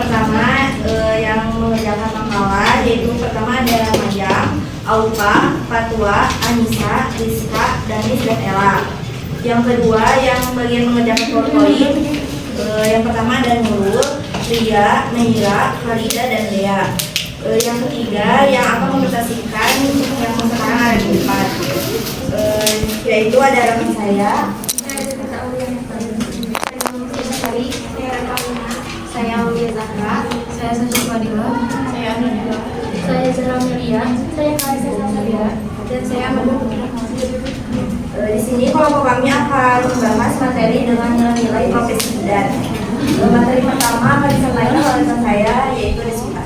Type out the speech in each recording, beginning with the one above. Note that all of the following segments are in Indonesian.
pertama yang mengerjakan makalah, yaitu pertama ada Majang, Aupa, Fatua, Anissa, Rizka, Danis, dan Ella. Yang kedua yang bagian mengerjakan PowerPoint, yang pertama ada Nurul, Ria, Naira, Farida, dan Lea. Yang ketiga yang akan mempresentasikan yang sekarang ada di depan, yaitu ada rekan saya. Saya Aulia Zahra, saya Sasha Fadila, saya Ananda, saya Zara Melia, saya Kalisa Sasabila, dan saya Madu. Di sini kelompok kami akan membahas materi dengan nilai-nilai profesi bidan. Materi pertama akan disampaikan oleh rekan saya, yaitu Rizka.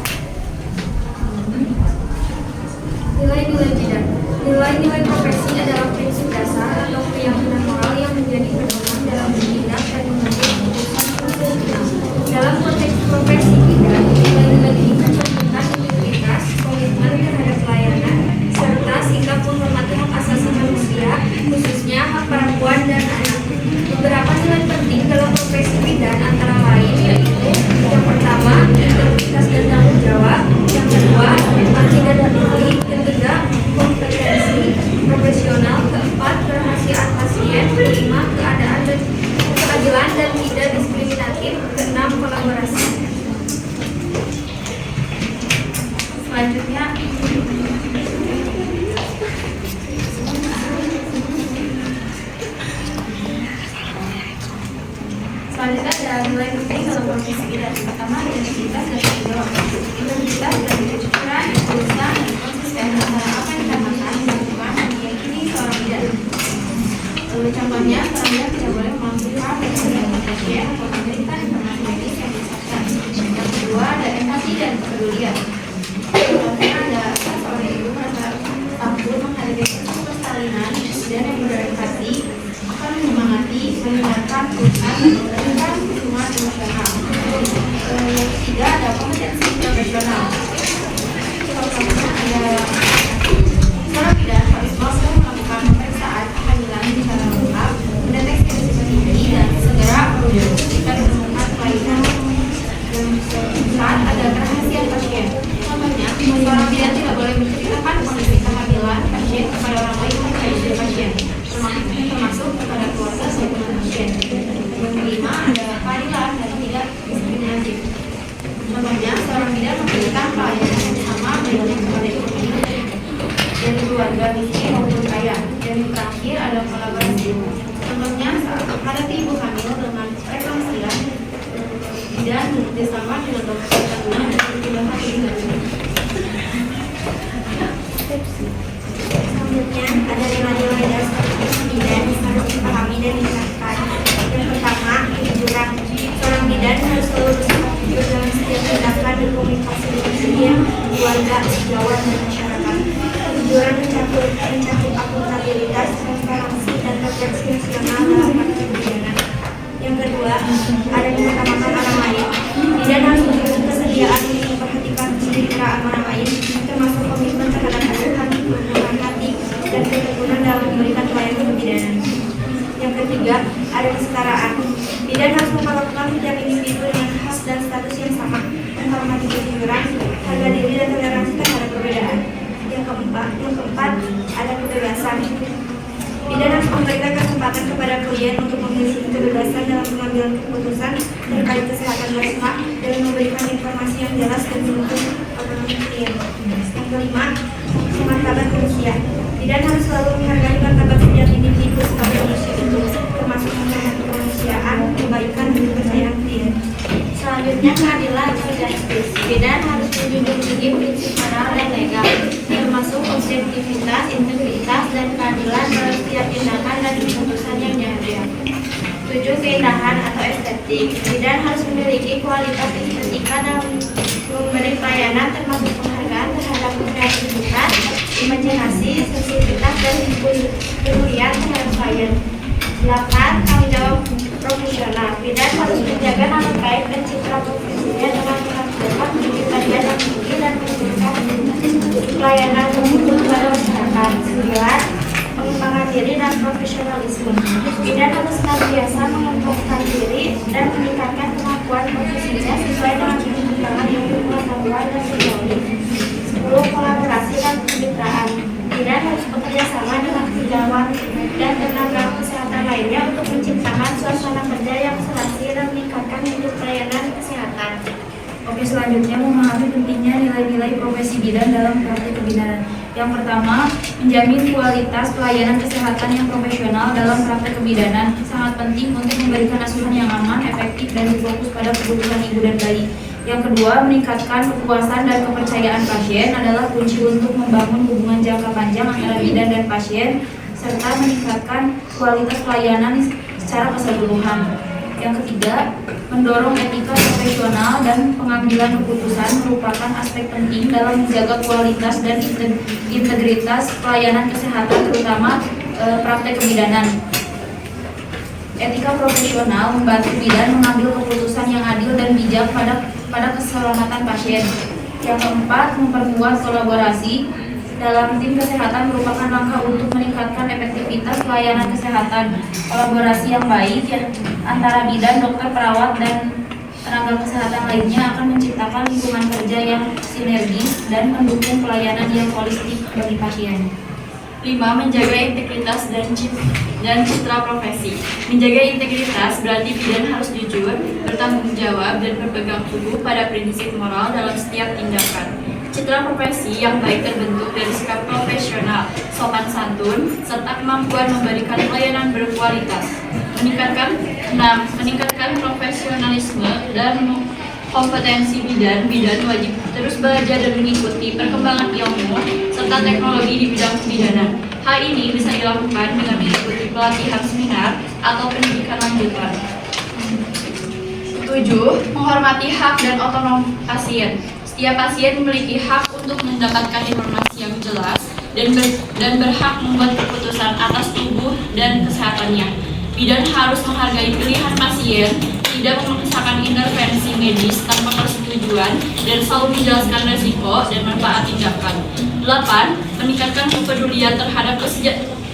Nilai-nilai bidan. Nilai-nilai profesi adalah prinsip dasar atau keyakinan moral yang menjadi pedoman dalam bertindak dan mengambil keputusan profesional. Dalam konteks profesi bidan, nilai-nilai ini mencerminkan integritas, komitmen terhadap pelayanan, serta sikap menghormati hak asasi manusia, khususnya hak perempuan dan anak. Beberapa nilai penting dalam profesi bidan antara lain yaitu yang pertama, integritas dan tanggung jawab, yang kedua, arti dan diri, ketiga, kompetensi profesional, keempat, kerahasiaan pasien, kelima, keadilan dan tidak diskriminatif, keenam, kolaborasi. Selanjutnya, ada nilai penting dalam profesi bidan. Pertama, integritas dan tanggung jawab. Integritas dan kejujuran, ketulusan, dan konsisten antara apa yang dikatakan, dilakukan, dan diyakini seorang bidan. Contohnya, seorang bidan tidak boleh memanfaatkan kesehatan pasien atau memberikan informasi medis yang disesatkan. Yang kedua, ada empati dan kepedulian. Contohnya ada seorang ibu merasa takut menghadapi persalinan dan yang berempati akan menyemangati, mendengarkan keluhan, dan memberikan dukungan emosional. Yang ketiga ada kompetensi profesional. Contohnya ada seorang bidan harus mampu melakukan pemeriksaan kehamilan secara lengkap, mendeteksi risiko tinggi dan segera merujuk jika ditemukan kelainan. Dan saat ada kerahasiaan pasien. Contohnya, seorang bidan tidak boleh menceritakan kondisi kehamilan pasien kepada orang lain terkait istri pasien, termasuk kepada keluarga maupun pasien. Yang kelima ada keadilan dan tidak diskriminatif. Contohnya, seorang bidan memberikan pelayanan yang sama baik kepada ibu dan keluarga miskin maupun kaya. Dan yang terakhir ada kolaborasi. Contohnya, saat menghadapi ibu hamil dengan preeklampsian, bidan bekerjasama dengan dokter kandungan dan pertimbangan kandungan. Selanjutnya ada nilai-nilai dasar bidan yang harus dipahami dan diterapkan. Yang pertama, kejujuran. Seorang bidan harus selalu bersikap jujur dalam setiap tindakan dan komunikasi dengan pasien, keluarga, sejawat, dan masyarakat. Kejujuran mencakup akuntabilitas, transparansi, dan refleksi nasional dalam praktik kebidanan. Yang kedua, ada mengutamakan orang lain. Bidan harus memiliki kesediaan untuk memperhatikan penderitaan orang lain, termasuk komitmen terhadap asuhan, kerendahan hati, dan ketekunan dalam memberikan pelayanan kebidanan. Yang ketiga, ada kesetaraan. Bidan harus memperlakukan setiap individu dengan hak dan status yang sama, menghormati kejujuran, harga diri, dan toleransi terhadap perbedaan. Yang keempat, ada kebebasan. Bidan harus memberikan kesempatan kepada klien untuk memiliki kebebasan dalam pengambilan keputusan terkait kesehatan mereka dan memberikan informasi yang jelas dan mendukung otonomi klien. Yang kelima, martabat manusia. Bidan harus selalu menghargai martabat setiap individu sebagai manusia itu, termasuk menghormati kemanusiaan, kebaikan, dan kepercayaan klien. Selanjutnya, keadilan atau justice. Bidan harus menjunjung tinggi prinsip moral dan legal, termasuk objektivitas, integritas, dan keadilan dalam setiap tindakan dan keputusan yang diambil. 7. Keindahan atau estetik. Bidan harus memiliki kualitas estetika dalam memberi pelayanan, termasuk penghargaan terhadap kreativitas, imajinasi, sensitivitas, dan kepedulian terhadap klien. 8. Tanggung jawab profesional. Bidan harus menjaga nama baik dan citra profesinya dengan mengatur kepribadian yang tinggi dan memberikan pelayanan tersebut kepada masyarakat. 9. Pengembangan diri dan profesionalisme. Bidan harus senantiasa mengembangkan diri dan meningkatkan kemampuan profesinya sesuai dengan Oke, selanjutnya memahami pentingnya nilai-nilai profesi bidan dalam praktik kebidanan. Yang pertama, menjamin kualitas pelayanan kesehatan yang profesional dalam praktik kebidanan sangat penting untuk memberikan asuhan yang aman, efektif, dan berfokus pada kebutuhan ibu dan bayi. Yang kedua, meningkatkan kepuasan dan kepercayaan pasien adalah kunci untuk membangun hubungan jangka panjang antara bidan dan pasien, serta meningkatkan kualitas pelayanan secara keseluruhan. Yang ketiga, mendorong etika profesional dan pengambilan keputusan merupakan aspek penting dalam menjaga kualitas dan integritas pelayanan kesehatan, terutama praktek kebidanan. Etika profesional membantu bidan mengambil keputusan yang adil dan bijak pada keselamatan pasien. Yang keempat, memperkuat kolaborasi dalam tim kesehatan merupakan langkah untuk meningkatkan efektivitas pelayanan kesehatan. Kolaborasi yang baik antara bidan, dokter, perawat, dan tenaga kesehatan lainnya akan menciptakan lingkungan kerja yang sinergis dan mendukung pelayanan yang holistik bagi pasien. 5. Menjaga integritas dan citra profesi. Menjaga integritas berarti bidan harus jujur, bertanggung jawab, dan berpegang teguh pada prinsip moral dalam setiap tindakan. Citra profesi yang baik terbentuk dari sikap profesional, sopan santun, serta kemampuan memberikan pelayanan berkualitas. Meningkatkan profesionalisme dan kompetensi bidan wajib terus belajar dan mengikuti perkembangan ilmu serta teknologi di bidang kebidanan. Hal ini bisa dilakukan dengan mengikuti pelatihan seminar atau pendidikan lanjutan. 7. Menghormati hak dan otonom pasien. Setiap pasien memiliki hak untuk mendapatkan informasi yang jelas dan berhak membuat keputusan atas tubuh dan kesehatannya. Bidan harus menghargai pilihan pasien, tidak memaksakan intervensi medis tanpa persetujuan, dan selalu menjelaskan risiko dan manfaat tindakan. 8. Meningkatkan kepedulian terhadap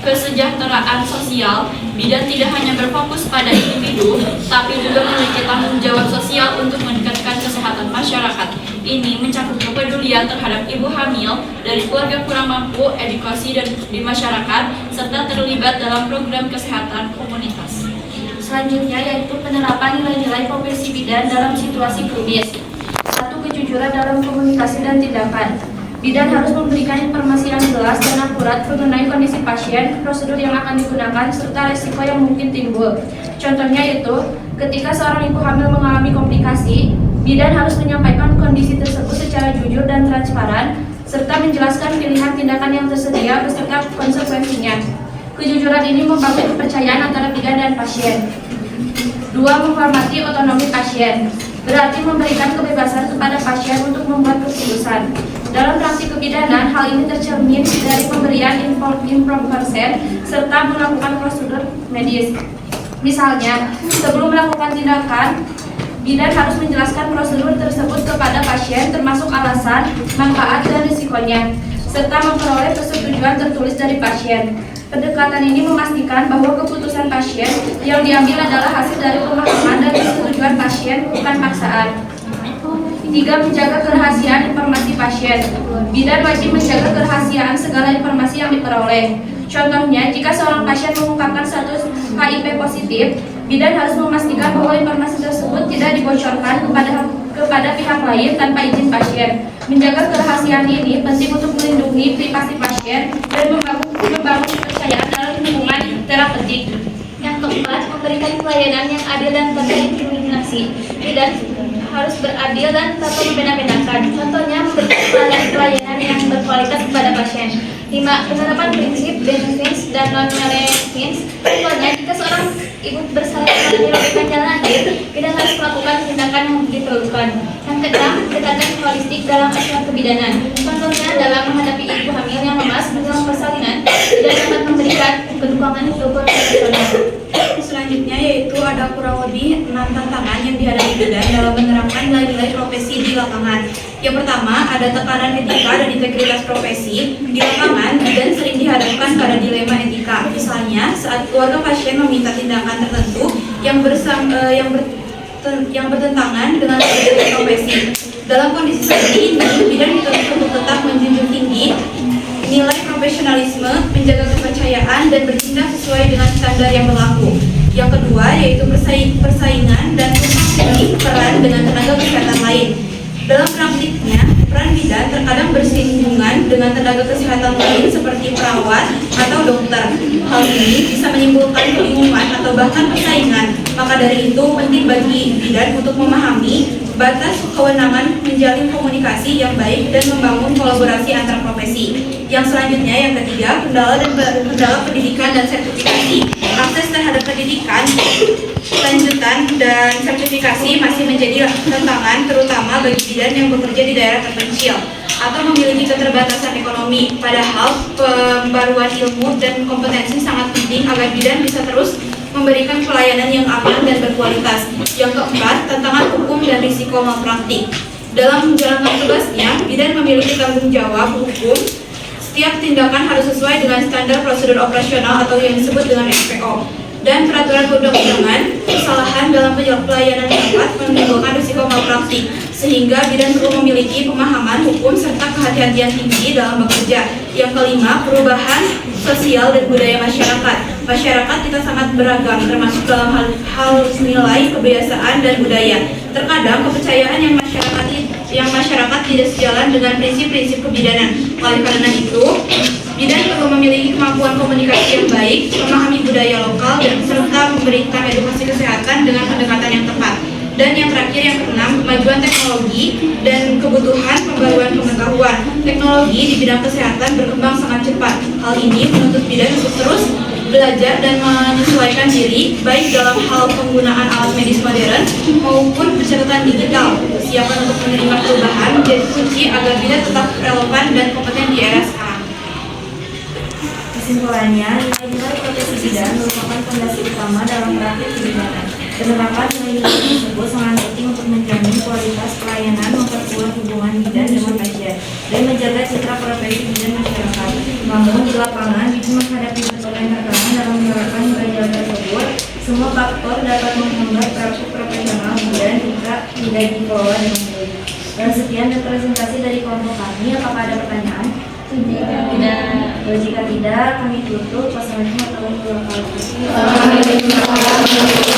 kesejahteraan sosial. Bidan tidak hanya berfokus pada individu, tapi juga memiliki tanggung jawab sosial untuk meningkatkan kesehatan masyarakat. Ini mencakup kepedulian terhadap ibu hamil, dari keluarga kurang mampu, edukasi dan di masyarakat, serta terlibat dalam program kesehatan komunitas. Selanjutnya yaitu penerapan nilai-nilai profesi bidan dalam situasi kritis. 1. Kejujuran dalam komunikasi dan tindakan. Bidan harus memberikan informasi yang jelas dan akurat mengenai kondisi pasien, prosedur yang akan digunakan, serta risiko yang mungkin timbul. Contohnya yaitu, ketika seorang ibu hamil mengalami komplikasi, bidan harus menyampaikan kondisi tersebut secara jujur dan transparan, serta menjelaskan pilihan tindakan yang tersedia beserta konsekuensinya. Kejujuran ini membangun kepercayaan antara bidan dan pasien. 2. Menghormati otonomi pasien. Berarti memberikan kebebasan kepada pasien untuk membuat keputusan. Dalam praktik kebidanan, hal ini tercermin dari pemberian informed consent serta melakukan prosedur medis. Misalnya, sebelum melakukan tindakan, bidan harus menjelaskan prosedur tersebut kepada pasien termasuk alasan, manfaat, dan risikonya, serta memperoleh persetujuan tertulis dari pasien. Pendekatan ini memastikan bahwa keputusan pasien yang diambil adalah hasil dari pemahaman dan persetujuan pasien, bukan paksaan. 3. Menjaga kerahasiaan informasi pasien. Bidan wajib menjaga kerahasiaan segala informasi yang diperoleh. Contohnya, jika seorang pasien mengungkapkan status HIV positif, bidan harus memastikan bahwa informasi tersebut tidak dibocorkan kepada pihak lain tanpa izin pasien. Menjaga kerahasiaan ini penting untuk melindungi privasi pasien dan membangun kepercayaan dalam hubungan terapeutik. Yang keempat, memberikan pelayanan yang adil dan terdiskriminasi. Bidan harus beradil dan tanpa membeda-bedakan. Contohnya, memberikan pelayanan yang berkualitas kepada pasien. 5. Penerapan prinsip benefits dan non-malefits. Contohnya, jika seorang ibu bersalah melakukan jalan akhir, bidan harus melakukan tindakan yang diperlukan. Yang keenam, pendekatan holistik dalam asuhan kebidanan. Contohnya, dalam menghadapi ibu hamil yang lemas menjelang persalinan, bidan dapat memberikan dukungan dokter profesional. Selanjutnya yaitu ada kurang lebih 6 tantangan yang dihadapi bidan dalam menerapkan nilai-nilai profesi di lapangan. Yang pertama, ada tekanan etika dan integritas profesi. Di lapangan, bidan sering dihadapkan pada dilema etika. Misalnya, saat keluarga pasien meminta tindakan tertentu yang bertentangan dengan nilai profesi. Dalam kondisi seperti ini, bidan dituntut untuk tetap menjunjung tinggi nilai profesionalisme, menjaga kepercayaan, dan bertindak sesuai dengan standar yang berlaku. Yang kedua yaitu persaingan dan tumpang tindih peran dengan tenaga kesehatan lain. Dalam praktiknya, peran bidan terkadang bersinggungan dengan tenaga kesehatan lain seperti perawat atau dokter. Hal ini bisa menimbulkan kebingungan atau bahkan persaingan. Maka dari itu penting bagi bidan untuk memahami batas kewenangan, menjalin komunikasi yang baik dan membangun kolaborasi antar profesi. Yang selanjutnya, yang ketiga, kendala pendidikan dan sertifikasi. Akses terhadap pendidikan, lanjutan dan sertifikasi masih menjadi tantangan terutama bagi bidan yang bekerja di daerah terpencil atau memiliki keterbatasan ekonomi. Padahal pembaruan ilmu dan kompetensi sangat penting agar bidan bisa terus memberikan pelayanan yang aman dan berkualitas. Yang keempat, tantangan hukum dan risiko malpraktik. Dalam menjalankan tugasnya, bidan memiliki tanggung jawab hukum. Setiap tindakan harus sesuai dengan standar prosedur operasional atau yang disebut dengan SPO. Dan peraturan perundang-undangan, kesalahan dalam pelayanan dapat menimbulkan risiko malpraktik, sehingga bidan perlu memiliki pemahaman hukum serta kehati-hatian tinggi dalam bekerja. Yang kelima, perubahan sosial dan budaya masyarakat. Masyarakat kita sangat beragam, termasuk dalam hal nilai, kebiasaan, dan budaya. Terkadang kepercayaan yang masyarakat tidak sejalan dengan prinsip-prinsip kebidanan. Oleh karena itu, bidan perlu memiliki kemampuan komunikasi yang baik, memahami budaya lokal, dan serta memberikan edukasi kesehatan dengan pendekatan yang tepat. Dan yang terakhir, yang keenam, kemajuan teknologi dan kebutuhan pembaruan pengetahuan. Teknologi di bidang kesehatan berkembang sangat cepat. Hal ini menuntut bidan untuk terus belajar dan menyesuaikan diri, baik dalam hal penggunaan alat medis modern maupun pencatatan digital. Kesiapan untuk menerima perubahan menjadi kunci agar bidan tetap relevan dan kompeten di era sekarang. Kesimpulannya, nilai-nilai profesi bidan merupakan fondasi utama dalam praktik kebidanan. Penerapan nilai-nilai tersebut sangat penting untuk menjamin kualitas pelayanan, memperkuat hubungan bidan dengan pasien, dan menjaga citra profesi bidan masyarakat. Namun di lapangan, bidan menghadapi berbagai tantangan dalam menerapkan nilai-nilai tersebut. Semua faktor dapat menghambat praktik profesional bidan jika tidak dikelola dengan baik. Dan sekian representasi dari kelompok kami. Apakah ada pertanyaan? Jika tidak, kami tutup. Wassalamualaikum warahmatullahi wabarakatuh.